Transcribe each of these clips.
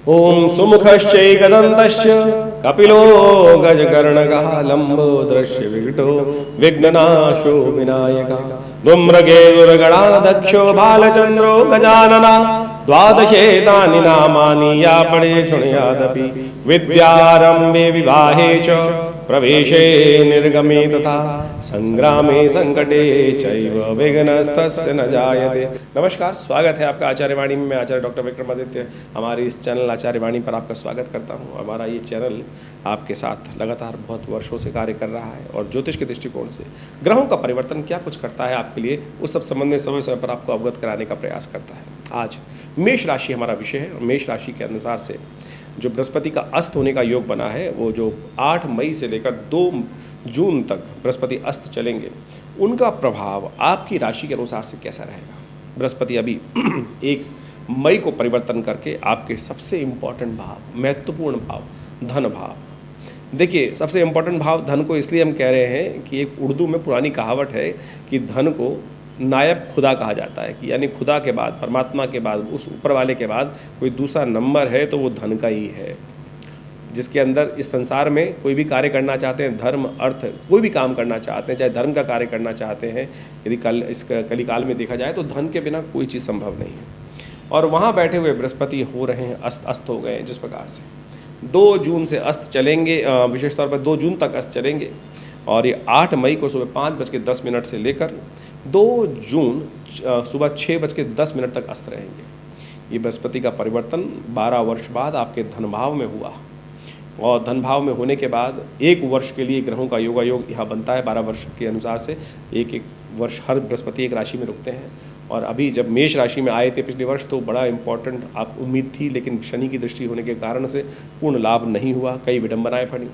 ओम सुमुखश्चैकदन्तश्च कपिलो गजकर्णकः लम्बोदरस्य विकटो विघ्ननाशो विनायकः धूम्रकेतुर्गणाध्यक्षो बालचन्द्रो गजानना द्वादशेतानि नामानि या पठे शृणुयादपि विद्यारम्भे विवाहे च प्रवेशे निर्गमे तथा संग्रामे संकटे चैव विघ्नस्तस्य न जायते। नमस्कार, स्वागत है आपका आचार्य वाणी में। मैं आचार्य डॉक्टर विक्रमादित्य हमारे इस चैनल आचार्य वाणी पर आपका स्वागत करता हूं। हमारा ये चैनल आपके साथ लगातार बहुत वर्षों से कार्य कर रहा है और ज्योतिष के दृष्टिकोण से ग्रहों का परिवर्तन क्या कुछ करता है आपके लिए, उस सब संबंध में समय समय पर आपको अवगत कराने का प्रयास करता है। आज मेष राशि हमारा विषय है और मेष राशि के अनुसार से जो बृहस्पति का अस्त होने का योग बना है, वो जो 8 मई से लेकर 2 जून तक बृहस्पति अस्त चलेंगे, उनका प्रभाव आपकी राशि के अनुसार से कैसा रहेगा। बृहस्पति अभी 1 मई को परिवर्तन करके आपके सबसे इम्पॉर्टेंट भाव, महत्वपूर्ण भाव, धन भाव, देखिए सबसे इम्पॉर्टेंट भाव धन को इसलिए हम कह रहे हैं कि एक उर्दू में पुरानी कहावत है कि धन को नायब खुदा कहा जाता है, कि यानी खुदा के बाद, परमात्मा के बाद, उस ऊपर वाले के बाद कोई दूसरा नंबर है तो वो धन का ही है। जिसके अंदर इस संसार में कोई भी कार्य करना चाहते हैं, धर्म अर्थ कोई भी काम करना चाहते हैं, चाहे धर्म का कार्य करना चाहते हैं, यदि इस कलिकाल में देखा जाए तो धन के बिना कोई चीज़ संभव नहीं है। और वहाँ बैठे हुए बृहस्पति हो रहे हैं अस्त हो गए हैं। जिस प्रकार से 2 जून से अस्त चलेंगे, विशेष तौर पर 2 जून तक अस्त चलेंगे और ये 8 मई को सुबह 5:10 से लेकर 2 जून सुबह 6:10 तक अस्त रहेंगे। ये बृहस्पति का परिवर्तन 12 वर्ष बाद आपके धन भाव में हुआ और धन भाव में होने के बाद 1 वर्ष के लिए ग्रहों का योगायोग यहाँ बनता है। 12 वर्ष के अनुसार से एक वर्ष हर बृहस्पति एक राशि में रुकते हैं। और अभी जब मेष राशि में आए थे पिछले वर्ष तो बड़ा इम्पॉर्टेंट आप उम्मीद थी, लेकिन शनि की दृष्टि होने के कारण से पूर्ण लाभ नहीं हुआ, कई विडंबनाएं पड़ी।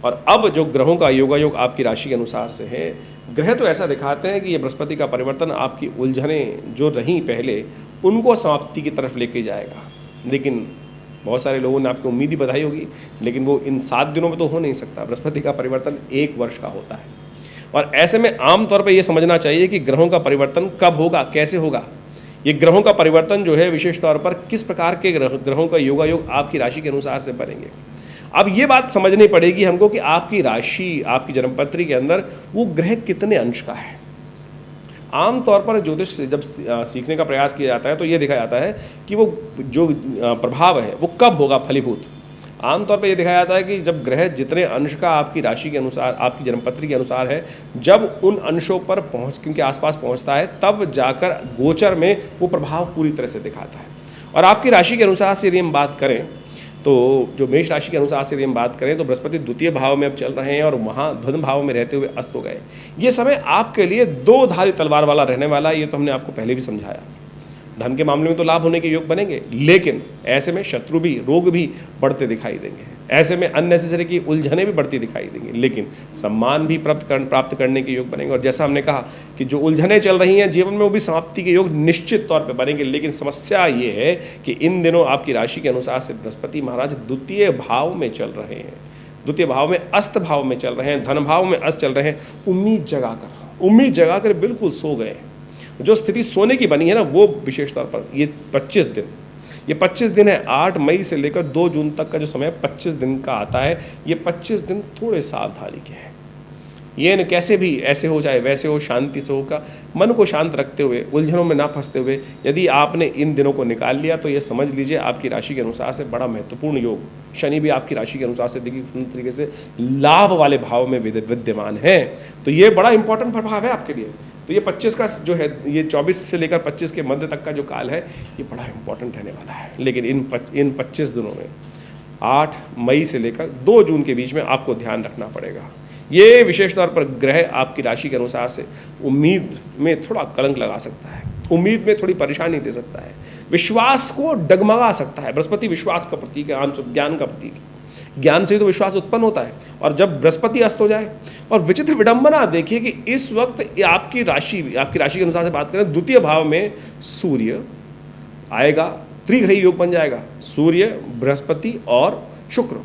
और अब जो ग्रहों का योगायोग आपकी राशि के अनुसार से है, ग्रह तो ऐसा दिखाते हैं कि ये बृहस्पति का परिवर्तन आपकी उलझनें जो रहीं पहले, उनको समाप्ति की तरफ लेके जाएगा। लेकिन बहुत सारे लोगों ने आपको उम्मीद ही बधाई होगी, लेकिन वो इन 7 दिनों में तो हो नहीं सकता। बृहस्पति का परिवर्तन 1 वर्ष का होता है और ऐसे में आमतौर पर ये समझना चाहिए कि ग्रहों का परिवर्तन कब होगा, कैसे होगा। ये ग्रहों का परिवर्तन जो है विशेष तौर पर किस प्रकार के ग्रहों का योगायोग आपकी राशि के अनुसार से बनेंगे। अब ये बात समझनी पड़ेगी हमको कि आपकी राशि, आपकी जन्मपत्री के अंदर वो ग्रह कितने अंश का है। आमतौर पर ज्योतिष से जब सीखने का प्रयास किया जाता है तो ये देखा जाता है कि वो जो प्रभाव है वो कब होगा फलीभूत। आमतौर पर यह देखा जाता है कि जब ग्रह जितने अंश का आपकी राशि के अनुसार, आपकी जन्मपत्री के अनुसार है, जब उन अंशों पर उनके आसपास पहुंचता है, तब जाकर गोचर में वो प्रभाव पूरी तरह से दिखाता है। और आपकी राशि के अनुसार से यदि हम बात करें तो जो मेष राशि के अनुसार से यदि हम बात करें तो बृहस्पति 2 भाव में अब चल रहे हैं और वहाँ धन भाव में रहते हुए अस्त हो गए। ये समय आपके लिए 2 धारी तलवार वाला रहने वाला है। ये तो हमने आपको पहले भी समझाया। धन के मामले में तो लाभ होने के योग बनेंगे, लेकिन ऐसे में शत्रु भी, रोग भी बढ़ते दिखाई देंगे। ऐसे में अननेसेसरी की उलझने भी बढ़ती दिखाई देंगी, लेकिन सम्मान भी प्राप्त करने के योग बनेंगे। और जैसा हमने कहा कि जो उलझने चल रही हैं जीवन में, वो भी समाप्ति के योग निश्चित तौर पर बनेंगे। लेकिन समस्या ये है कि इन दिनों आपकी राशि के अनुसार से बृहस्पति महाराज 2 भाव में चल रहे हैं, 2 भाव में अस्त भाव में चल रहे हैं, धन भाव में अस्त चल रहे हैं। उम्मीद जगाकर बिल्कुल सो गए। जो स्थिति सोने की बनी है ना, वो विशेष तौर पर ये 25 दिन है। 8 मई से लेकर 2 जून तक का जो समय 25 दिन का आता है, ये 25 दिन थोड़े सावधानी के हैं। ये न कैसे भी ऐसे हो जाए वैसे हो, शांति से होगा, मन को शांत रखते हुए, उलझनों में ना फंसते हुए यदि आपने इन दिनों को निकाल लिया तो ये समझ लीजिए आपकी राशि के अनुसार से बड़ा महत्वपूर्ण योग। शनि भी आपकी राशि के अनुसार से देखिए पूर्ण तरीके से लाभ वाले भाव में विद्यमान है, तो ये बड़ा इंपॉर्टेंट प्रभाव है आपके लिए। तो ये 25 का जो है, ये 24 से लेकर 25 के मध्य तक का जो काल है, ये बड़ा इंपॉर्टेंट रहने वाला है। लेकिन इन 25 दिनों में 8 मई से लेकर 2 जून के बीच में आपको ध्यान रखना पड़ेगा। ये विशेष तौर पर ग्रह आपकी राशि के अनुसार से उम्मीद में थोड़ा कलंक लगा सकता है, उम्मीद में थोड़ी परेशानी दे सकता है, विश्वास को डगमगा सकता है। बृहस्पति विश्वास का प्रतीक है, ज्ञान का प्रतीक है। ज्ञान से ही तो विश्वास उत्पन्न होता है। और जब बृहस्पति अस्त हो जाए, और विचित्र विडंबना देखिए कि इस वक्त आपकी राशि के अनुसार से बात करें, 2 भाव में सूर्य आएगा, त्रिग्रही योग बन जाएगा, सूर्य, बृहस्पति और शुक्र।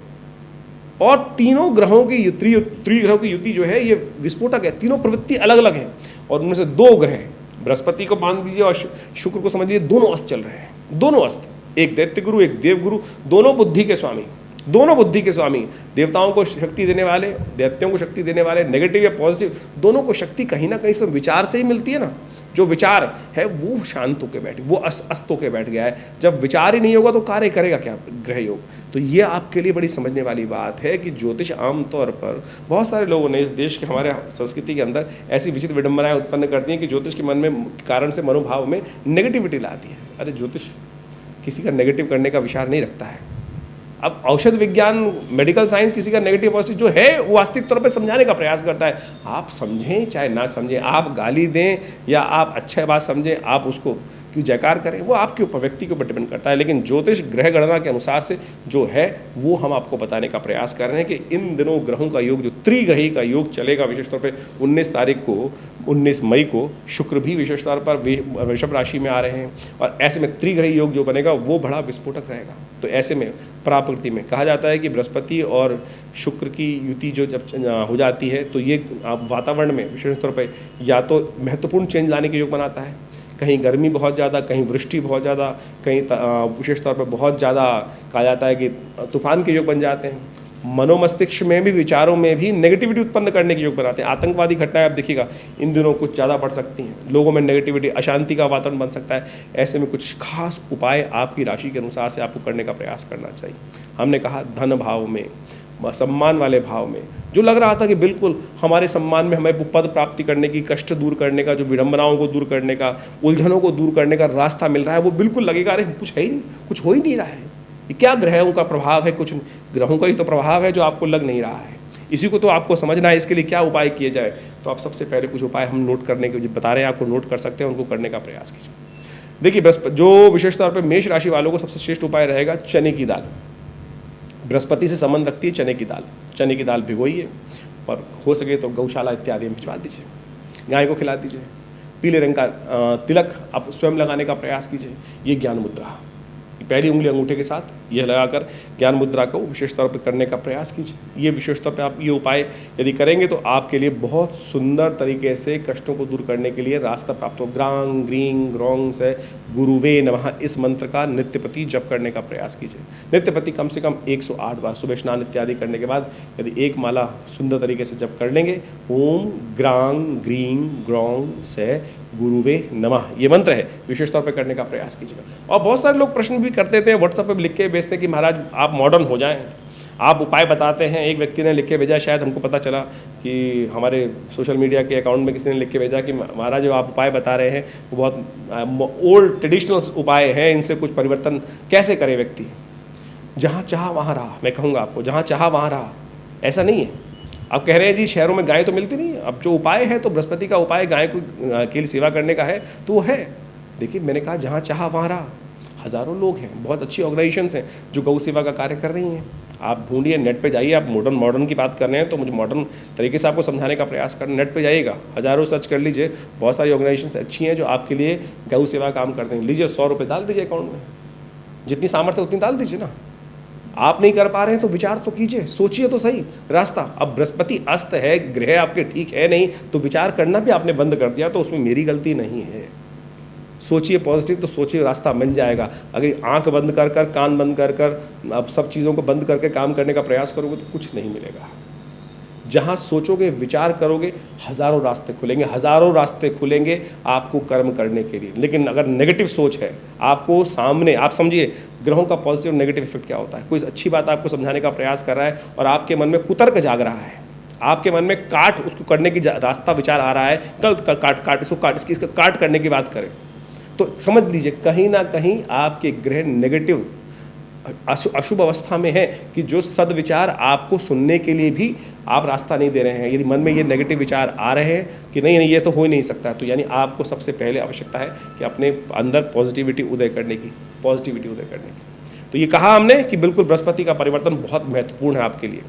और तीनों ग्रहों की त्रिग्रहों की युति जो है ये विस्फोटक है। तीनों प्रवृत्ति अलग अलग हैं और उनमें से 2 ग्रह, बृहस्पति को मान दीजिए और शुक्र को समझिए, दोनों अस्त चल रहे हैं, दोनों अस्त। एक दैत्य गुरु, एक देव गुरु, दोनों बुद्धि के स्वामी, दोनों बुद्धि के स्वामी। देवताओं को शक्ति देने वाले, दैत्यों को शक्ति देने वाले, नेगेटिव या पॉजिटिव, दोनों को शक्ति कहीं ना कहीं से विचार से ही मिलती है ना। जो विचार है वो शांत होकर बैठ, वो अस्त होकर बैठ गया है। जब विचार ही नहीं होगा तो कार्य करेगा क्या ग्रह योग। तो ये आपके लिए बड़ी समझने वाली बात है कि ज्योतिष आमतौर पर बहुत सारे लोगों ने इस देश के, हमारे संस्कृति के अंदर ऐसी विचित्र विडंबनाएं उत्पन्न करती हैं कि ज्योतिष के मन में कारण से मनोभाव में नेगेटिविटी लाती है। अरे ज्योतिष किसी का नेगेटिव करने का विचार नहीं रखता है। अब औषध विज्ञान, मेडिकल साइंस किसी का नेगेटिव पॉजिटिव जो है वो वास्तविक तौर पे समझाने का प्रयास करता है। आप समझें चाहे ना समझें, आप गाली दें या आप अच्छा बात समझें, आप उसको क्यों जयकार करें, वो आपके ऊपर, व्यक्ति के ऊपर डिपेंड करता है। लेकिन ज्योतिष ग्रह गणना के अनुसार से जो है वो हम आपको बताने का प्रयास कर रहे हैं कि इन दिनों ग्रहों का योग, जो त्रिग्रही का योग चलेगा विशेष तौर पर 19 तारीख को, 19 मई को शुक्र भी विशेष तौर पर वृषभ राशि में आ रहे हैं, और ऐसे में त्रिग्रही योग जो बनेगा वो बड़ा विस्फोटक रहेगा। तो ऐसे में प्रकृति में कहा जाता है कि बृहस्पति और शुक्र की युति जो जब हो जाती है तो ये वातावरण में विशेष तौर पर या तो महत्वपूर्ण चेंज लाने के योग बनाता है। कहीं गर्मी बहुत ज़्यादा, कहीं वृष्टि बहुत ज़्यादा, कहीं विशेष तौर पर बहुत ज़्यादा कहा जाता है कि तूफान के योग बन जाते हैं। मनोमस्तिष्क में भी, विचारों में भी नेगेटिविटी उत्पन्न करने के योग बनाते हैं। आतंकवादी घटनाएं आप देखिएगा इन दिनों कुछ ज़्यादा बढ़ सकती हैं, लोगों में नेगेटिविटी, अशांति का वातावरण बन सकता है। ऐसे में कुछ खास उपाय आपकी राशि के अनुसार से आपको करने का प्रयास करना चाहिए। हमने कहा धन भाव में, सम्मान वाले भाव में, जो लग रहा था कि बिल्कुल हमारे सम्मान में हमें पद प्राप्ति करने की, कष्ट दूर करने का, जो विडंबनाओं को दूर करने का, उलझनों को दूर करने का रास्ता मिल रहा है, वो बिल्कुल लगेगा अरे कुछ है ही नहीं, कुछ हो ही नहीं रहा है। ये क्या ग्रहों का प्रभाव है? कुछ ग्रहों का ही तो प्रभाव है जो आपको लग नहीं रहा है। इसी को तो आपको समझना है। इसके लिए क्या उपाय किए जाए, तो आप सबसे पहले कुछ उपाय हम नोट करने के बता रहे हैं, आपको नोट कर सकते हैं, उनको करने का प्रयास कीजिए। देखिए बृहस्पति, जो विशेष तौर पर मेष राशि वालों को सबसे श्रेष्ठ उपाय रहेगा चने की दाल। बृहस्पति से संबंध रखती है चने की दाल। चने की दाल भिगोइए और हो सके तो गौशाला इत्यादि में भिजवा दीजिए, गाय को खिला दीजिए। पीले रंग का तिलक आप स्वयं लगाने का प्रयास कीजिए। ये ज्ञान मुद्रा, पहली उंगली अंगूठे के साथ ये लगाकर ज्ञान मुद्रा को विशेष तौर पर करने का प्रयास कीजिए। ये विशेष तौर पे आप ये उपाय यदि करेंगे तो आपके लिए बहुत सुंदर तरीके से कष्टों को दूर करने के लिए रास्ता प्राप्त हो। ग्रांग ग्रींग ग्रोंग से गुरुवे नमः, इस मंत्र का नित्यपति जप करने का प्रयास कीजिए। नित्यपति कम से कम 108 बार सुबह स्नान इत्यादि करने के बाद यदि एक माला सुंदर तरीके से जप कर लेंगे, ओम ग्रांग ग्रींग ग्रोंग से गुरुवे नमः, ये मंत्र है, विशेष तौर पर करने का प्रयास कीजिएगा। और बहुत सारे लोग प्रश्न भी करते थे, व्हाट्सएप पे लिख के भेजते हैं कि महाराज आप मॉडर्न हो जाएं, आप उपाय बताते हैं। एक व्यक्ति ने लिख के भेजा, शायद हमको पता चला कि हमारे सोशल मीडिया के अकाउंट में किसी ने लिख के भेजा कि महाराज जो आप उपाय बता रहे हैं वो बहुत ओल्ड ट्रेडिशनल उपाय हैं, इनसे कुछ परिवर्तन कैसे करे व्यक्ति। जहाँ चाहा वहाँ रहा, मैं कहूँगा आपको, जहाँ चाहा वहाँ रहा, ऐसा नहीं है। आप कह रहे हैं जी शहरों में गाय तो मिलती नहीं है। अब जो उपाय है तो बृहस्पति का उपाय गाय को के लिए सेवा करने का है तो वो है। देखिए मैंने कहा जहाँ चाहा वहाँ रहा। हज़ारों लोग हैं, बहुत अच्छी ऑर्गेनाइजेशंस हैं जो गौ सेवा का कार्य कर रही हैं। आप ढूंढिए, नेट पे जाइए। आप मॉडर्न की बात कर रहे हैं तो मुझे मॉडर्न तरीके से आपको समझाने का प्रयास करना। नेट पे जाइएगा, हज़ारों सर्च कर लीजिए, बहुत सारी ऑर्गेनाइजेशंस अच्छी हैं जो आपके लिए गौ सेवा काम करते हैं। लीजिए 100 रुपये डाल दीजिए अकाउंट में, जितनी सामर्थ्य उतनी डाल दीजिए ना। आप नहीं कर पा रहे हैं तो विचार तो कीजिए, सोचिए तो सही रास्ता। अब बृहस्पति अस्त है, ग्रह आपके ठीक है नहीं, तो विचार करना भी आपने बंद कर दिया, तो उसमें मेरी गलती नहीं है। सोचिए पॉजिटिव, तो सोचिए रास्ता मिल जाएगा। अगर आंख बंद कर कर, कान बंद कर कर, अब सब चीज़ों को बंद करके काम करने का प्रयास करोगे तो कुछ नहीं मिलेगा। जहाँ सोचोगे, विचार करोगे, हज़ारों रास्ते खुलेंगे, हज़ारों रास्ते खुलेंगे आपको कर्म करने के लिए। लेकिन अगर नेगेटिव सोच है आपको सामने, आप समझिए ग्रहों का पॉजिटिव और नेगेटिव इफेक्ट क्या होता है। कोई अच्छी बात आपको समझाने का प्रयास कर रहा है और आपके मन में कुतर्क जाग रहा है, आपके मन में काट, उसको करने की रास्ता विचार आ रहा है, कल काट इसको काट, इसका काट करने की बात करें तो समझ लीजिए कहीं ना कहीं आपके ग्रह नेगेटिव अशुभ अवस्था में है कि जो सदविचार आपको सुनने के लिए भी आप रास्ता नहीं दे रहे हैं। यदि मन में ये नेगेटिव विचार आ रहे हैं कि नहीं ये तो हो ही नहीं सकता, तो यानी आपको सबसे पहले आवश्यकता है कि अपने अंदर पॉजिटिविटी उदय करने की। तो ये कहा हमने कि बिल्कुल बृहस्पति का परिवर्तन बहुत महत्वपूर्ण है आपके लिए।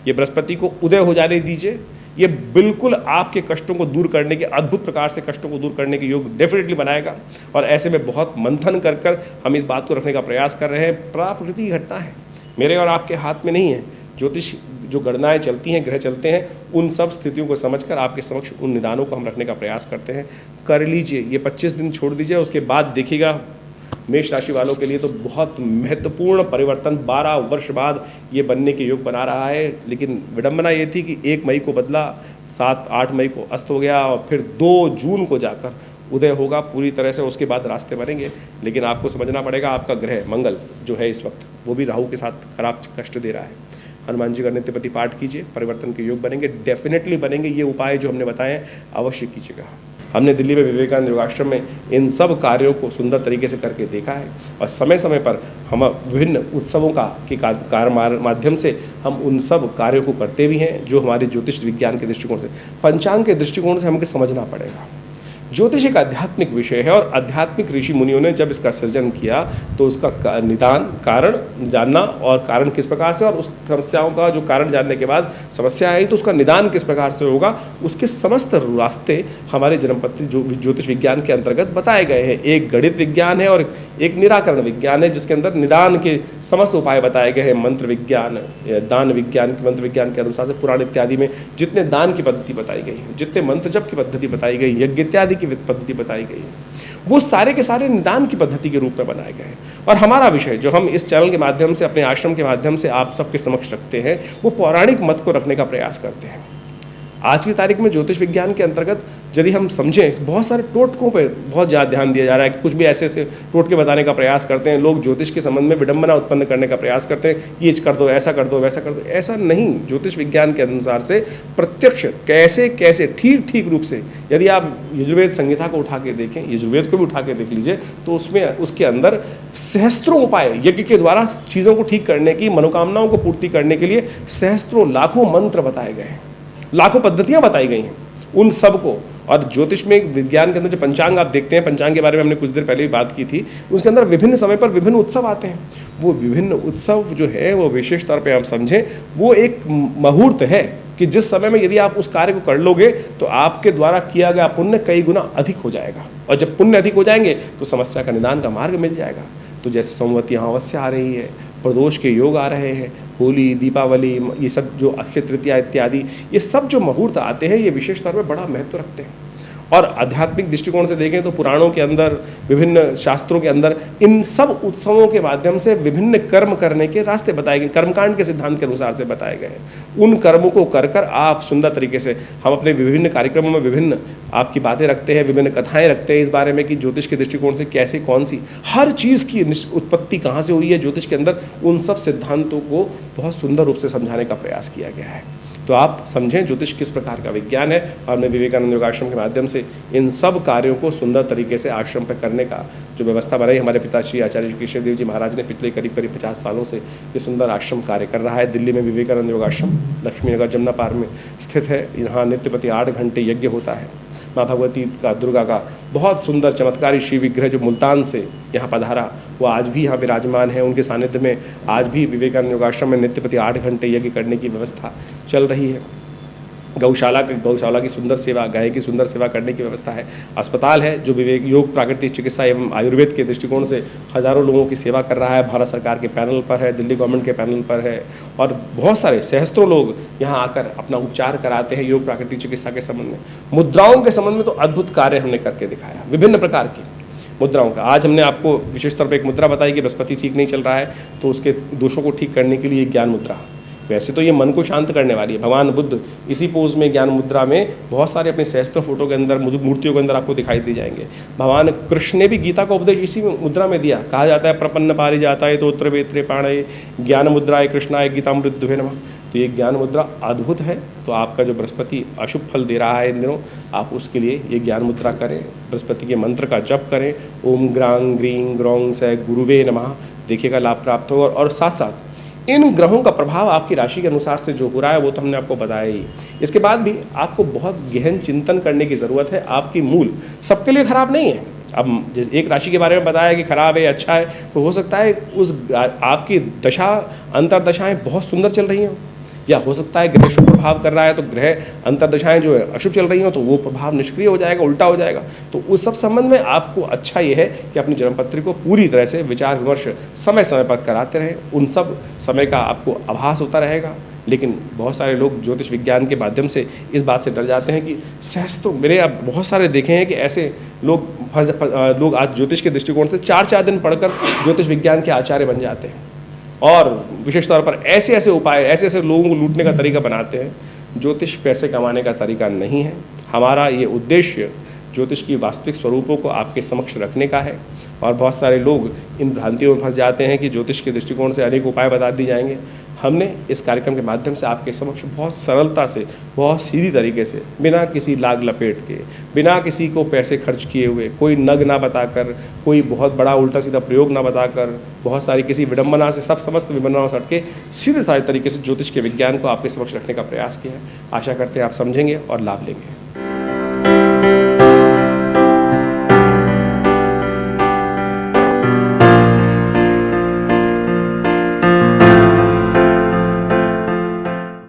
ये बृहस्पति को उदय हो जाने दीजिए, ये बिल्कुल आपके कष्टों को दूर करने के, अद्भुत प्रकार से कष्टों को दूर करने के योग डेफिनेटली बनाएगा। और ऐसे में बहुत मंथन कर कर हम इस बात को रखने का प्रयास कर रहे हैं। प्राकृतिक घटना है, मेरे और आपके हाथ में नहीं है। ज्योतिष जो गणनाएं चलती हैं, ग्रह चलते हैं, उन सब स्थितियों को समझकर आपके समक्ष उन निदानों को हम रखने का प्रयास करते हैं। कर लीजिए, ये 25 दिन छोड़ दीजिए, उसके बाद देखिएगा मेष राशि वालों के लिए तो बहुत महत्वपूर्ण परिवर्तन 12 वर्ष बाद ये बनने के योग बना रहा है। लेकिन विडंबना ये थी कि 1 मई को बदला, 7-8 मई को अस्त हो गया और फिर 2 जून को जाकर उदय होगा पूरी तरह से, उसके बाद रास्ते बनेंगे। लेकिन आपको समझना पड़ेगा आपका ग्रह मंगल जो है इस वक्त वो भी राहु के साथ खराब कष्ट दे रहा है। हनुमान जी का नित्यपति पाठ कीजिए, परिवर्तन के योग बनेंगे, डेफिनेटली बनेंगे। ये उपाय जो हमने बताए हैं अवश्य कीजिएगा। हमने दिल्ली में विवेकानंद योगाश्रम में इन सब कार्यों को सुंदर तरीके से करके देखा है और समय समय पर हम विभिन्न उत्सवों का माध्यम से हम उन सब कार्यों को करते भी हैं जो हमारे ज्योतिष विज्ञान के दृष्टिकोण से, पंचांग के दृष्टिकोण से हमको समझना पड़ेगा। ज्योतिष एक आध्यात्मिक विषय है और आध्यात्मिक ऋषि मुनियों ने जब इसका सृजन किया तो उसका निदान कारण जानना और कारण किस प्रकार से, और उस समस्याओं का जो कारण जानने के बाद समस्या आई तो उसका निदान किस प्रकार से होगा, उसके समस्त रास्ते हमारे जन्मपत्री जो ज्योतिष विज्ञान के अंतर्गत बताए गए हैं। एक गणित विज्ञान है और एक निराकरण विज्ञान है जिसके अंदर निदान के समस्त उपाय बताए गए हैं। मंत्र विज्ञान, दान विज्ञान, मंत्र विज्ञान के अनुसार से पुराण इत्यादि में जितने दान की पद्धति बताई गई है, जितने मंत्र जप की पद्धति बताई गई, यज्ञ इत्यादि की पद्धति बताई गई है, वो सारे के सारे निदान की पद्धति के रूप में बनाए गए हैं। और हमारा विषय जो हम इस चैनल के माध्यम से, अपने आश्रम के माध्यम से आप सबके समक्ष रखते हैं, वो पौराणिक मत को रखने का प्रयास करते हैं। आज की तारीख में ज्योतिष विज्ञान के अंतर्गत यदि हम समझें, बहुत सारे टोटकों पर बहुत ज़्यादा ध्यान दिया जा रहा है कि कुछ भी ऐसे ऐसे टोटके बताने का प्रयास करते हैं। लोग ज्योतिष के संबंध में विडंबना उत्पन्न करने का प्रयास करते हैं, ये कर दो, ऐसा कर दो, वैसा कर दो। ऐसा नहीं, ज्योतिष विज्ञान के अनुसार से प्रत्यक्ष कैसे कैसे ठीक रूप से, यदि आप यजुर्वेद संहिता को उठा के देखें, यजुर्वेद को भी उठा के देख लीजिए, तो उसमें उसके अंदर सहस्त्रों उपाय यज्ञ के द्वारा चीज़ों को ठीक करने की, मनोकामनाओं को पूर्ति करने के लिए सहस्त्रों लाखों मंत्र बताए गए हैं, लाखों पद्धतियां बताई गई हैं उन सब को। और ज्योतिष में विज्ञान के अंदर जो पंचांग आप देखते हैं, पंचांग के बारे में हमने कुछ देर पहले भी बात की थी, उसके अंदर विभिन्न समय पर विभिन्न उत्सव आते हैं। वो विभिन्न उत्सव जो है वो विशेष तौर पे आप समझें, वो एक मुहूर्त है कि जिस समय में यदि आप उस कार्य को कर लोगे तो आपके द्वारा किया गया पुण्य कई गुना अधिक हो जाएगा। और जब पुण्य अधिक हो जाएंगे तो समस्या का निदान का मार्ग मिल जाएगा। तो जैसे सोमवती अमावस्या आ रही है, प्रदोष के योग आ रहे हैं, होली, दीपावली, ये सब जो अक्षय तृतीया इत्यादि, ये सब जो मुहूर्त आते हैं ये विशेष तौर पर बड़ा महत्व रखते हैं। और आध्यात्मिक दृष्टिकोण से देखें तो पुराणों के अंदर, विभिन्न शास्त्रों के अंदर इन सब उत्सवों के माध्यम से विभिन्न कर्म करने के रास्ते बताए गए, कर्मकांड के सिद्धांत के अनुसार से बताए गए हैं। उन कर्मों को कर कर आप सुंदर तरीके से, हम अपने विभिन्न कार्यक्रमों में विभिन्न आपकी बातें रखते हैं, विभिन्न कथाएं रखते हैं इस बारे में कि ज्योतिष के दृष्टिकोण से कैसे, कौन सी हर चीज़ की उत्पत्ति कहाँ से हुई है ज्योतिष के अंदर, उन सब सिद्धांतों को बहुत सुंदर रूप से समझाने का प्रयास किया गया है। तो आप समझें ज्योतिष किस प्रकार का विज्ञान है। और हमने विवेकानंद योगाश्रम के माध्यम से इन सब कार्यों को सुंदर तरीके से आश्रम पर करने का जो व्यवस्था बनाई, हमारे पिताश्री आचार्य कृष्ण देव जी महाराज ने पिछले करीब 50 सालों से ये सुंदर आश्रम कार्य कर रहा है। दिल्ली में विवेकानंद योगाश्रम लक्ष्मी नगर जमुना पार्क में स्थित है। यहाँ नित्यपति 8 घंटे यज्ञ होता है। माँ भगवती का, दुर्गा का बहुत सुंदर चमत्कारी श्री विग्रह जो मुल्तान से यहाँ पधारा, वो आज भी यहाँ विराजमान है। उनके सानिध्य में आज भी विवेकानंद योगाश्रम में नित्यपति 8 घंटे यज्ञ करने की व्यवस्था चल रही है। गौशाला की सुंदर सेवा, गाय की सुंदर सेवा करने की व्यवस्था है। अस्पताल है जो विवेक योग, प्राकृतिक चिकित्सा एवं आयुर्वेद के दृष्टिकोण से हज़ारों लोगों की सेवा कर रहा है। भारत सरकार के पैनल पर है, दिल्ली गवर्नमेंट के पैनल पर है और बहुत सारे सहस्त्रों लोग यहाँ आकर अपना उपचार कराते हैं योग प्राकृतिक चिकित्सा के संबंध में। मुद्राओं के संबंध में तो अद्भुत कार्य हमने करके दिखाया, विभिन्न प्रकार की मुद्राओं का। आज हमने आपको विशेष तौर पर एक मुद्रा बताई कि बृहस्पति ठीक नहीं चल रहा है तो उसके दोषों को ठीक करने के लिए ज्ञान मुद्रा। वैसे तो ये मन को शांत करने वाली है। भगवान बुद्ध इसी पोज में, ज्ञान मुद्रा में, बहुत सारे अपने सहस्त्र फोटो के अंदर, मूर्तियों के अंदर आपको दिखाई दे जाएंगे। भगवान कृष्ण ने भी गीता का उपदेश इसी मुद्रा में दिया। कहा जाता है प्रपन्न पारि जाता है तो उत्तर वेत्रे पाणय ज्ञान मुद्राए कृष्णाय गीतामृत नमः। तो ये ज्ञान मुद्रा अद्भुत है। तो आपका जो बृहस्पति अशुभ फल दे रहा है इन दिनों, आप उसके लिए ये ज्ञान मुद्रा करें, बृहस्पति के मंत्र का जप करें, ओम ग्रांग ग्रीं ग्रौंग से गुरुवे नमः, देखिएगा लाभ प्राप्त होगा। और साथ साथ इन ग्रहों का प्रभाव आपकी राशि के अनुसार से जो हो रहा है वो तो हमने आपको बताया ही। इसके बाद भी आपको बहुत गहन चिंतन करने की ज़रूरत है। आपकी मूल सबके लिए खराब नहीं है। अब जैसे एक राशि के बारे में बताया कि खराब है, अच्छा है, तो हो सकता है उस आपकी दशा, अंतर्दशाएं बहुत सुंदर चल रही हों, या हो सकता है ग्रह शुभ प्रभाव कर रहा है तो ग्रह अंतर्दशाएं जो है अशुभ चल रही हो तो वो प्रभाव निष्क्रिय हो जाएगा, उल्टा हो जाएगा। तो उस सब संबंध में आपको अच्छा ये है कि अपनी जन्मपत्री को पूरी तरह से विचार विमर्श समय समय पर कराते रहें। उन सब समय का आपको आभास होता रहेगा। लेकिन बहुत सारे लोग ज्योतिष विज्ञान के माध्यम से इस बात से डर जाते हैं कि सहज तो मेरे अब बहुत सारे देखे हैं कि ऐसे लोग आज ज्योतिष के दृष्टिकोण से 4-4 दिन पढ़कर ज्योतिष विज्ञान के आचार्य बन जाते हैं और विशेष तौर पर ऐसे ऐसे उपाय, ऐसे ऐसे लोगों को लूटने का तरीका बनाते हैं। ज्योतिष पैसे कमाने का तरीका नहीं है। हमारा ये उद्देश्य ज्योतिष की वास्तविक स्वरूपों को आपके समक्ष रखने का है। और बहुत सारे लोग इन भ्रांतियों में फंस जाते हैं कि ज्योतिष के दृष्टिकोण से अनेक उपाय बता दिए जाएंगे। हमने इस कार्यक्रम के माध्यम से आपके समक्ष बहुत सरलता से, बहुत सीधी तरीके से, बिना किसी लाग लपेट के, बिना किसी को पैसे खर्च किए हुए, कोई नग ना बताकर, कोई बहुत बड़ा उल्टा सीधा प्रयोग ना बताकर, बहुत सारी किसी विडंबना से, सब समस्त विडंबनाओं से हटके सीधे साधे तरीके से ज्योतिष के विज्ञान को आपके समक्ष रखने का प्रयास किया है। आशा करते हैं आप समझेंगे और लाभ लेंगे।